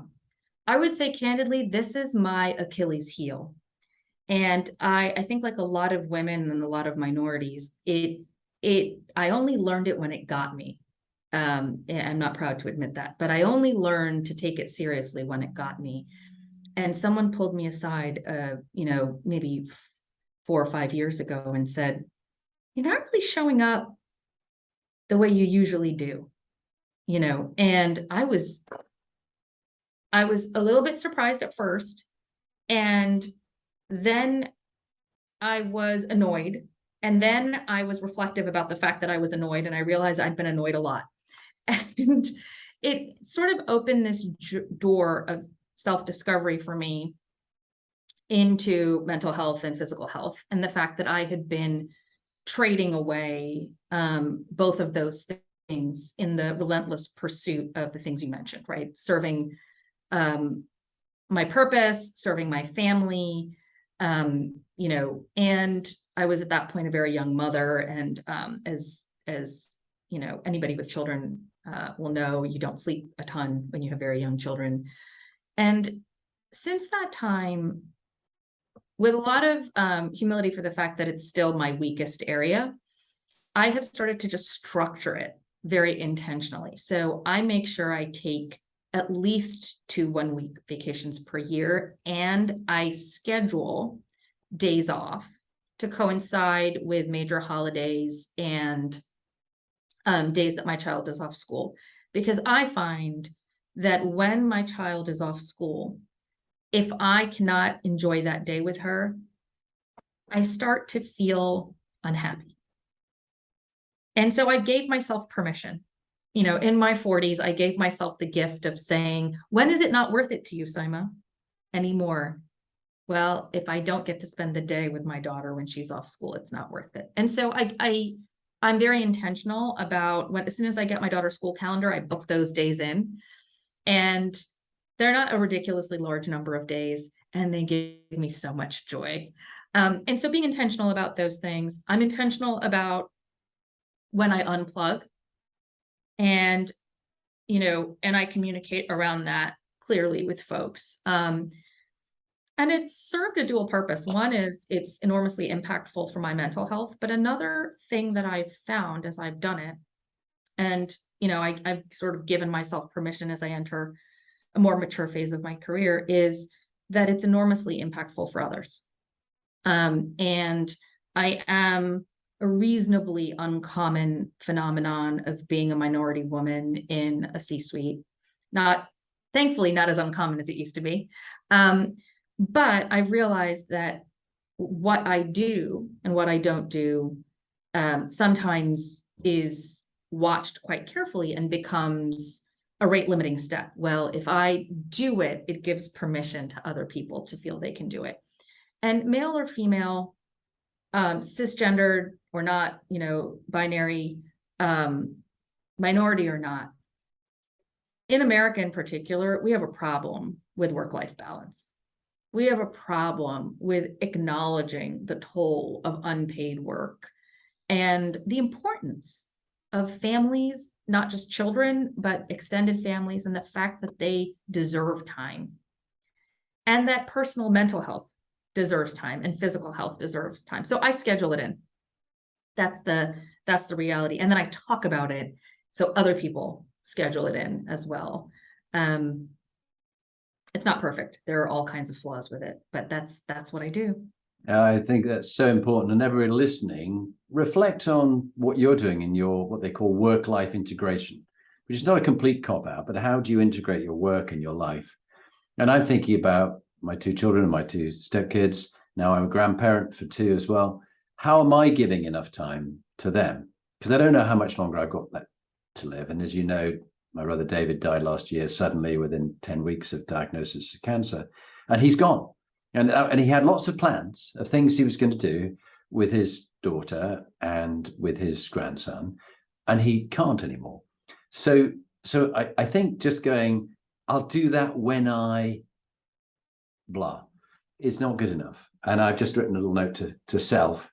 [SPEAKER 2] I would say candidly, this is my Achilles heel. And I think, like a lot of women and a lot of minorities, I only learned it when it got me. I'm not proud to admit that, but I only learned to take it seriously when it got me. And someone pulled me aside, maybe 4 or 5 years ago and said, "You're not really showing up the way you usually do," and I was a little bit surprised at first. And then I was annoyed. And then I was reflective about the fact that I was annoyed, and I realized I'd been annoyed a lot. And it sort of opened this door of self-discovery for me into mental health and physical health, and the fact that I had been trading away both of those things in the relentless pursuit of the things you mentioned, right? Serving my purpose, serving my family, and I was at that point a very young mother. And as anybody with children will know, you don't sleep a ton when you have very young children. And since that time, with a lot of humility for the fact that it's still my weakest area, I have started to just structure it very intentionally. So I make sure I take at least 2 1-week vacations per year, and I schedule days off to coincide with major holidays and days that my child is off school. Because I find that when my child is off school, if I cannot enjoy that day with her, I start to feel unhappy. And so I gave myself permission. In my 40s, I gave myself the gift of saying, when is it not worth it to you, Saema, anymore? Well, if I don't get to spend the day with my daughter when she's off school, it's not worth it. And so I'm very intentional about as soon as I get my daughter's school calendar, I book those days in. And they're not a ridiculously large number of days, and they give me so much joy. And so being intentional about those things, I'm intentional about when I unplug, and I communicate around that clearly with folks. And it's served a dual purpose. One is it's enormously impactful for my mental health, but another thing that I've found as I've done it, and I've sort of given myself permission as I enter a more mature phase of my career, is that it's enormously impactful for others. And I am a reasonably uncommon phenomenon of being a minority woman in a C-suite. Thankfully, not as uncommon as it used to be. But I realized that what I do and what I don't do sometimes is watched quite carefully and becomes a rate limiting step. Well, if I do it, it gives permission to other people to feel they can do it. And male or female, cisgendered or not, binary, minority or not, in America in particular, we have a problem with work-life balance. We have a problem with acknowledging the toll of unpaid work and the importance families, not just children, but extended families, and the fact that they deserve time, and that personal mental health deserves time and physical health deserves time. So I schedule it in. That's the reality. And then I talk about it so other people schedule it in as well. It's not perfect. There are all kinds of flaws with it, but that's what I do.
[SPEAKER 1] I think that's so important. And everyone listening, reflect on what you're doing in your, what they call work-life integration, which is not a complete cop-out, but how do you integrate your work and your life? And I'm thinking about my two children and my two stepkids. Now I'm a grandparent for two as well. How am I giving enough time to them? Because I don't know how much longer I've got left to live. And as you know, my brother David died last year suddenly within 10 weeks of diagnosis of cancer, and he's gone. And he had lots of plans of things he was going to do with his daughter and with his grandson, and he can't anymore. So I think just going, I'll do that when I blah, is not good enough. And I've just written a little note to self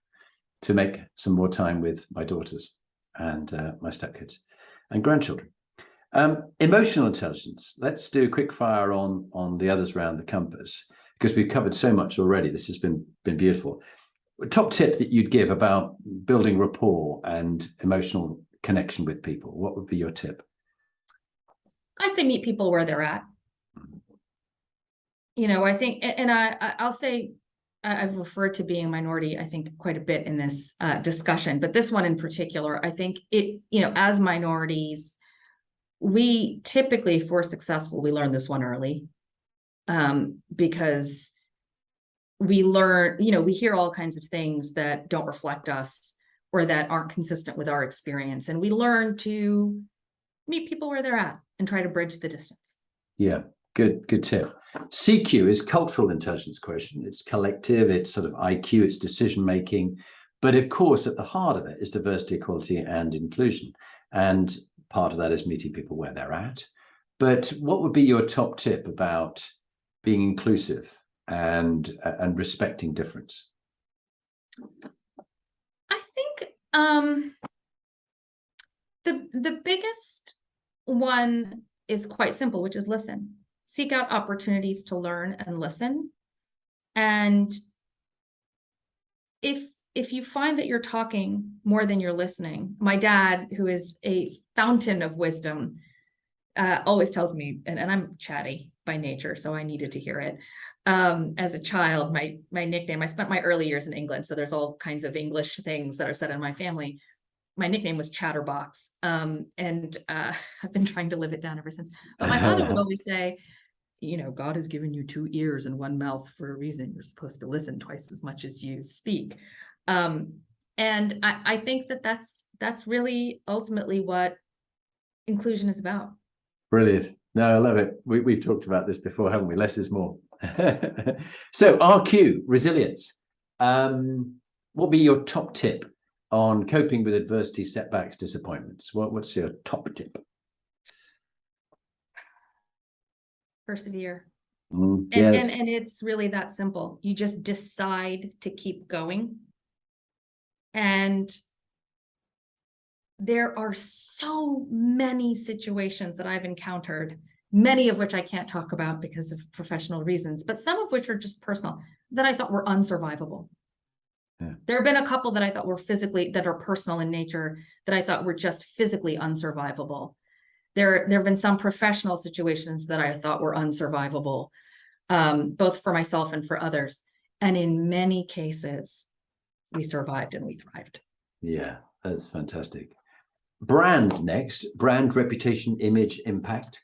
[SPEAKER 1] to make some more time with my daughters and my stepkids and grandchildren. Emotional intelligence. Let's do a quick fire on the others around the compass, because we've covered so much already. This has been beautiful. Top tip that you'd give about building rapport and emotional connection with people. What would be your tip?
[SPEAKER 2] I'd say meet people where they're at. You know, I think, and I'll say, I've referred to being a minority, I think, quite a bit in this discussion, but this one in particular, I think it, you know, as minorities, we typically, if we're successful, we learn this one early, because we learn, you know, we hear all kinds of things that don't reflect us or that aren't consistent with our experience. And we learn to meet people where they're at and try to bridge the distance.
[SPEAKER 1] Yeah, good tip. CQ is cultural intelligence quotient. It's collective, it's sort of IQ, it's decision making. But of course, at the heart of it is diversity, equality, and inclusion. And part of that is meeting people where they're at. But what would be your top tip about being inclusive and respecting difference?
[SPEAKER 2] I think the biggest one is quite simple, which is listen. Seek out opportunities to learn and listen. And if you find that you're talking more than you're listening, my dad, who is a fountain of wisdom, always tells me, and I'm chatty by nature, so I needed to hear it. As a child, my nickname, I spent my early years in England, so there's all kinds of English things that are said in my family. My nickname was Chatterbox, and I've been trying to live it down ever since. But my father would always say, you know, God has given you 2 ears and 1 mouth for a reason. You're supposed to listen twice as much as you speak. And I think that that's really ultimately what inclusion is about.
[SPEAKER 1] Brilliant. No, I love it. We've talked about this before, haven't we? Less is more. So RQ, resilience. What would be your top tip on coping with adversity, setbacks, disappointments? What's your top tip?
[SPEAKER 2] Persevere.
[SPEAKER 1] Yes.
[SPEAKER 2] And it's really that simple. You just decide to keep going. And there are so many situations that I've encountered, many of which I can't talk about because of professional reasons, but some of which are just personal, that I thought were unsurvivable. Yeah. There have been a couple that I thought were that are personal in nature, that I thought were just physically unsurvivable. There have been some professional situations that I thought were unsurvivable, both for myself and for others. And in many cases, we survived and we thrived.
[SPEAKER 1] Yeah, that's fantastic. Brand next, brand, reputation, image, impact.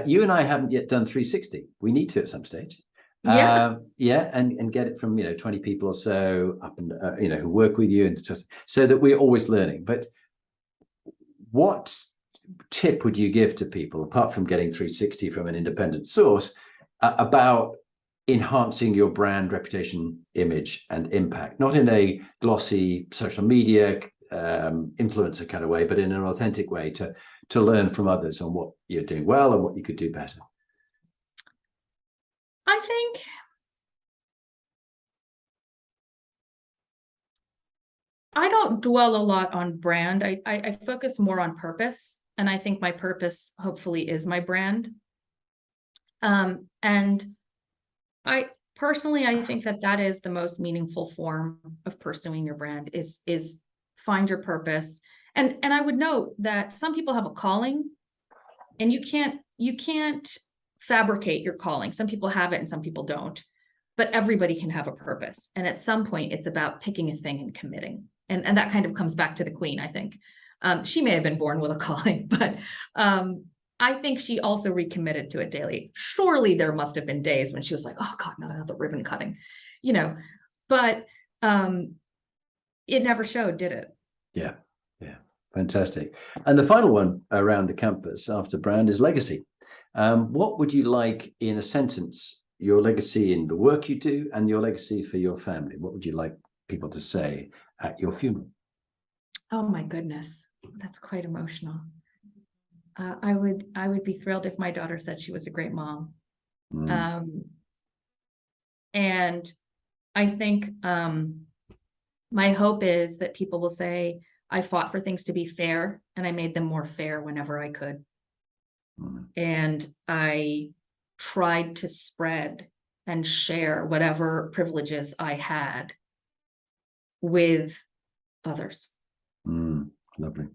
[SPEAKER 1] You and I haven't yet done 360. We need to at some stage.
[SPEAKER 2] Yeah.
[SPEAKER 1] And get it from 20 people or so up and who work with you, and just so that we're always learning. But what tip would you give to people, apart from getting 360 from an independent source, about enhancing your brand, reputation, image, and impact? Not in a glossy social media influencer kind of way, but in an authentic way to learn from others on what you're doing well and what you could do better.
[SPEAKER 2] I think I don't dwell a lot on brand. I focus more on purpose, and I think my purpose hopefully is my brand. And I personally, I think that is the most meaningful form of pursuing your brand is find your purpose. And I would note that some people have a calling, and you can't fabricate your calling. Some people have it and some people don't, but everybody can have a purpose. And at some point it's about picking a thing and committing. And that kind of comes back to the Queen, I think. She may have been born with a calling, but I think she also recommitted to it daily. Surely there must have been days when she was like, oh God, not another ribbon cutting, but it never showed, did it?
[SPEAKER 1] Yeah. Fantastic. And the final one around the campus after brand is legacy. What would you like, in a sentence, your legacy in the work you do and your legacy for your family? What would you like people to say at your funeral?
[SPEAKER 2] Oh my goodness, that's quite emotional. I would be thrilled if my daughter said she was a great mom. And I think my hope is that people will say, I fought for things to be fair, and I made them more fair whenever I could. And I tried to spread and share whatever privileges I had with others.
[SPEAKER 1] Lovely.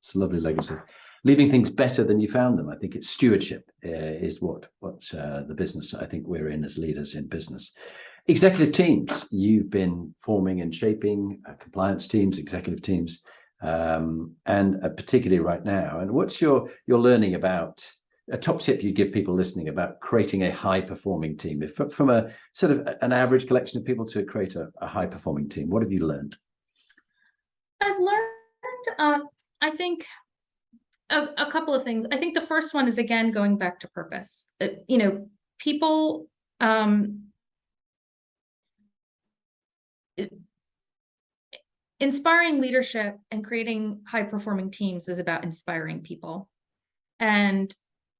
[SPEAKER 1] It's a lovely legacy. Leaving things better than you found them. I think it's stewardship is what the business I think we're in as leaders in business. Executive teams, you've been forming and shaping compliance teams, executive teams, and particularly right now. And what's your learning about a top tip you give people listening about creating a high performing team? If from a sort of an average collection of people to create a high performing team, what have you learned?
[SPEAKER 2] I've learned, I think, a couple of things. I think the first one is, again, going back to purpose. People, inspiring leadership and creating high-performing teams is about inspiring people and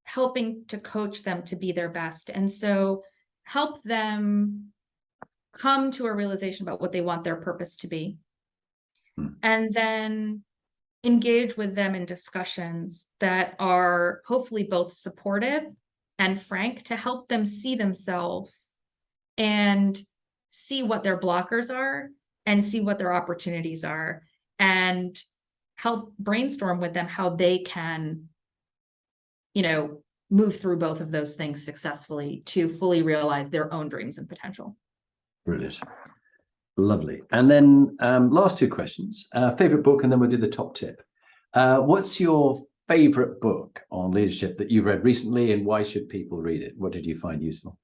[SPEAKER 2] helping to coach them to be their best. And so help them come to a realization about what they want their purpose to be. And then engage with them in discussions that are hopefully both supportive and frank, to help them see themselves and see what their blockers are and see what their opportunities are, and help brainstorm with them how they can, move through both of those things successfully to fully realize their own dreams and potential.
[SPEAKER 1] Brilliant. Lovely. And then last two questions. Favorite book, and then we'll do the top tip. What's your favorite book on leadership that you've read recently, and why should people read it? What did you find useful?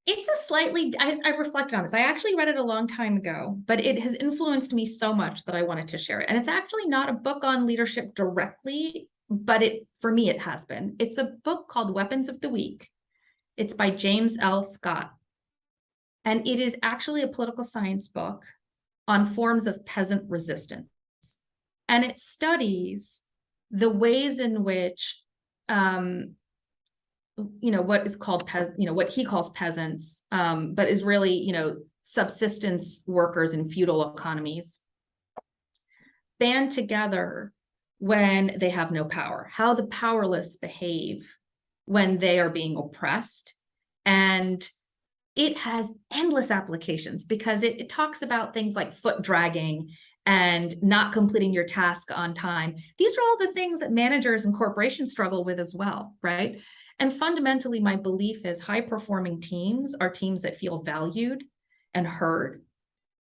[SPEAKER 2] It's a slightly, I reflected on this. I actually read it a long time ago, but it has influenced me so much that I wanted to share it. And it's actually not a book on leadership directly, but for me, it has been. It's a book called Weapons of the Weak. It's by James L. Scott. And it is actually a political science book on forms of peasant resistance. And it studies the ways in which, what is called, what he calls peasants, but is really, subsistence workers in feudal economies, band together when they have no power, how the powerless behave when they are being oppressed. And it has endless applications, because it talks about things like foot dragging and not completing your task on time. These are all the things that managers and corporations struggle with as well, right? And fundamentally, my belief is high-performing teams are teams that feel valued and heard.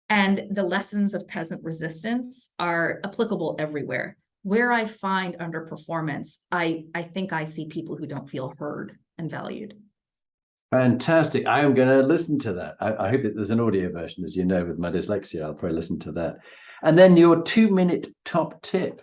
[SPEAKER 2] And the lessons of peasant resistance are applicable everywhere. Where I find underperformance, I think I see people who don't feel heard and valued.
[SPEAKER 1] Fantastic. I am going to listen to that. I hope that there's an audio version, as you know, with my dyslexia. I'll probably listen to that. And then your 2-minute top tip,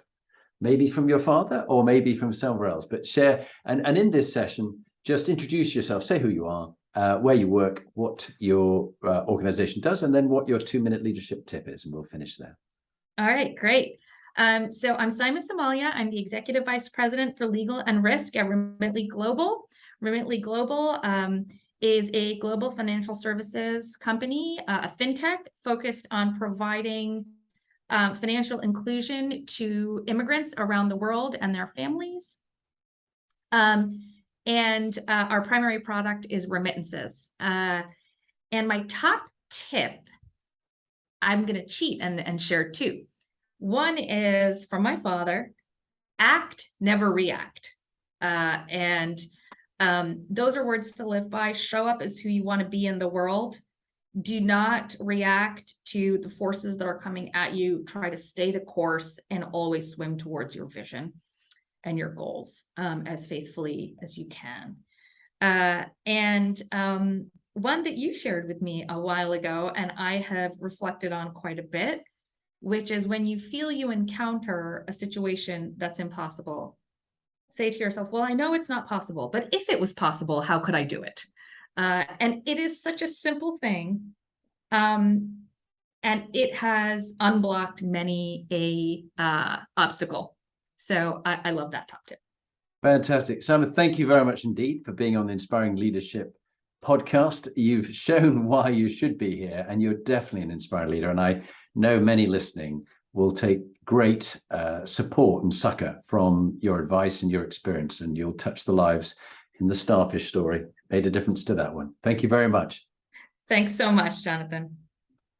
[SPEAKER 1] maybe from your father or maybe from somewhere else, but share. And in this session, just introduce yourself, say who you are, where you work, what your organization does, and then what your 2-minute leadership tip is, and we'll finish there.
[SPEAKER 2] All right, great. So I'm Saema Somalya. I'm the Executive Vice President for Legal and Risk at Remitly Global. Remitly Global is a global financial services company, a fintech focused on providing financial inclusion to immigrants around the world and their families. And our primary product is remittances. And my top tip, I'm going to cheat and share two. One is from my father: act, never react. Those are words to live by. Show up as who you want to be in the world. Do not react to the forces that are coming at you. Try to stay the course and always swim towards your vision and your goals as faithfully as you can. One that you shared with me a while ago, and I have reflected on quite a bit, which is when you feel you encounter a situation that's impossible, say to yourself, well, I know it's not possible, but if it was possible, how could I do it? And it is such a simple thing. And it has unblocked many a obstacle. So I love that top tip.
[SPEAKER 1] Fantastic. Saema, thank you very much indeed for being on the Inspiring Leadership podcast. You've shown why you should be here, and you're definitely an inspired leader. And I know many listening will take great support and succor from your advice and your experience, and you'll touch the lives in the starfish story. Made a difference to that one. Thank you very much.
[SPEAKER 2] Thanks so much, Jonathan.